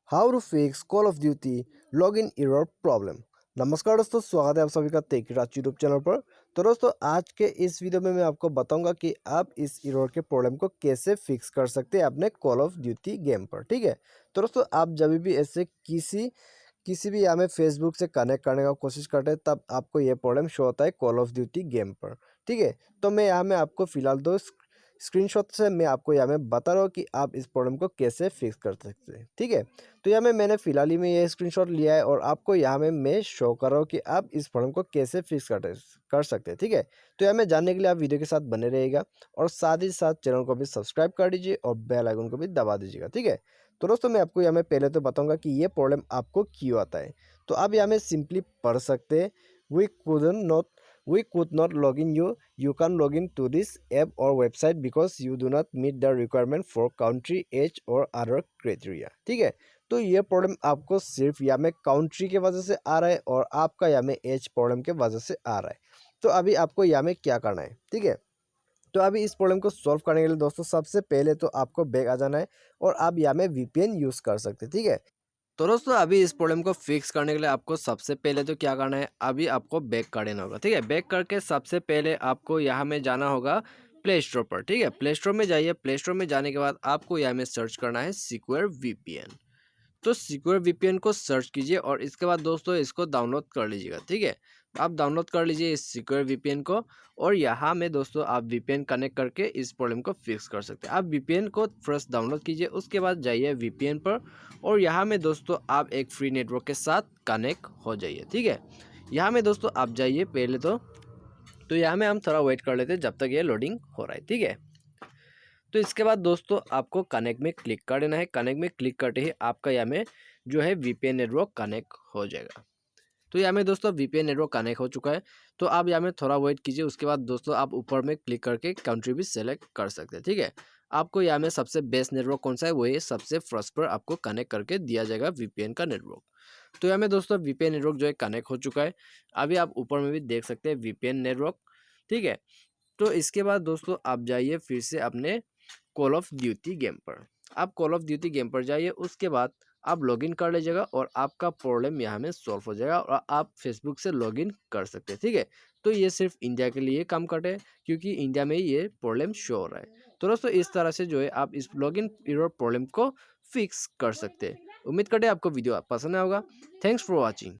How to fix Call of Duty login error problem. नमस्कार दोस्तों, स्वागत है आप सभी का टेकराज यूट्यूब चैनल पर। तो दोस्तों, आज के इस वीडियो में मैं आपको बताऊंगा कि आप इस एरर के प्रॉब्लम को कैसे फिक्स कर सकते हैं अपने कॉल ऑफ ड्यूटी गेम पर। ठीक है, तो दोस्तों आप जब भी ऐसे किसी किसी भी यहाँ में फेसबुक से कनेक्ट करने का कोशिश करते हैं तब आपको ये प्रॉब्लम शो होता है कॉल ऑफ ड्यूटी गेम पर। ठीक है, तो मैं यहाँ में आपको फिलहाल दो स्क्रीनशॉट से मैं आपको यहाँ में बता रहा हूँ कि आप इस प्रॉब्लम को कैसे फिक्स कर सकते हैं। ठीक है, तो यहाँ में मैंने फिलहाल ही में ये स्क्रीनशॉट लिया है और आपको यहाँ में मैं शो कर रहा हूँ कि आप इस प्रॉब्लम को कैसे फिक्स कर सकते हैं। ठीक है, तो यहाँ में जानने के लिए आप वीडियो के साथ बने रहिएगा और साथ ही साथ चैनल को भी सब्सक्राइब कर दीजिए और बेल आइकन को भी दबा दीजिएगा। ठीक है, तो दोस्तों मैं आपको यहाँ में पहले तो बताऊंगा कि ये प्रॉब्लम आपको क्यों आता है। तो आप यहाँ में सिंपली पढ़ सकते हैं, we could not log in you can log in to this app or website because you do not meet the requirement for country age or other criteria। ठीक है, तो ये प्रॉब्लम आपको सिर्फ यहाँ में काउंट्री के वजह से आ रहा है और आपका यहाँ में एज प्रॉब्लम के वजह से आ रहा है। तो अभी आपको यहाँ में क्या करना है। ठीक है, तो अभी इस प्रॉब्लम को सॉल्व करने के लिए दोस्तों सबसे पहले तो आपको बैक आ जाना है और आप यहाँ में वीपीएन यूज़ कर सकते हैं। ठीक है, तो दोस्तों अभी इस प्रॉब्लम को फिक्स करने के लिए आपको सबसे पहले तो क्या करना है, अभी आपको बैक कर देना होगा। ठीक है, बैक करके सबसे पहले आपको यहाँ में जाना होगा प्ले स्टोर पर। ठीक है, प्ले स्टोर में जाइए। प्ले स्टोर में जाने के बाद आपको यहाँ में सर्च करना है सिक्योर वीपीएन। तो सिक्योर वीपीएन को सर्च कीजिए और इसके बाद दोस्तों इसको डाउनलोड कर लीजिएगा। ठीक है, आप डाउनलोड कर लीजिए इस सिक्योर वीपीएन को और यहाँ में दोस्तों आप वीपीएन कनेक्ट करके इस प्रॉब्लम को फिक्स कर सकते हैं। आप वीपीएन को फर्स्ट डाउनलोड कीजिए, उसके बाद जाइए वीपीएन पर और यहाँ में दोस्तों आप एक फ्री नेटवर्क के साथ कनेक्ट हो जाइए। ठीक है, यहाँ में दोस्तों आप जाइए पहले तो यहाँ में हम थोड़ा वेट कर लेते हैं जब तक ये लोडिंग हो रहा है। ठीक है, तो इसके बाद दोस्तों आपको कनेक्ट में क्लिक कर देना है। कनेक्ट में क्लिक करते ही आपका यहाँ में जो है वीपीएन नेटवर्क कनेक्ट हो जाएगा। तो यहाँ में दोस्तों वीपीएन नेटवर्क कनेक्ट हो चुका है। तो आप यहाँ में थोड़ा वेट कीजिए, उसके बाद दोस्तों आप ऊपर में क्लिक करके कंट्री भी सेलेक्ट कर सकते हैं। ठीक है, आपको यहाँ में सबसे बेस्ट नेटवर्क कौन सा है वही सबसे फर्स्ट पर आपको कनेक्ट करके दिया जाएगा वीपीएन का नेटवर्क। तो यहाँ में दोस्तों वीपीएन नेटवर्क जो है कनेक्ट हो चुका है। अभी आप ऊपर में भी देख सकते हैं वीपीएन नेटवर्क। ठीक है, तो इसके बाद दोस्तों आप जाइए फिर से अपने कॉल ऑफ ड्यूटी गेम पर। आप कॉल ऑफ ड्यूटी गेम पर जाइए, उसके बाद आप लॉगिन कर लीजिएगा और आपका प्रॉब्लम यहाँ में सॉल्व हो जाएगा और आप फेसबुक से लॉगिन कर सकते हैं। ठीक है, तो ये सिर्फ इंडिया के लिए काम करते हैं क्योंकि इंडिया में ये प्रॉब्लम शो हो रहा है। तो दोस्तों इस तरह से जो है आप इस लॉगिन एरर प्रॉब्लम को फिक्स कर सकते हैं। उम्मीद करते हैं आपको वीडियो पसंद आया होगा। Thanks for watching.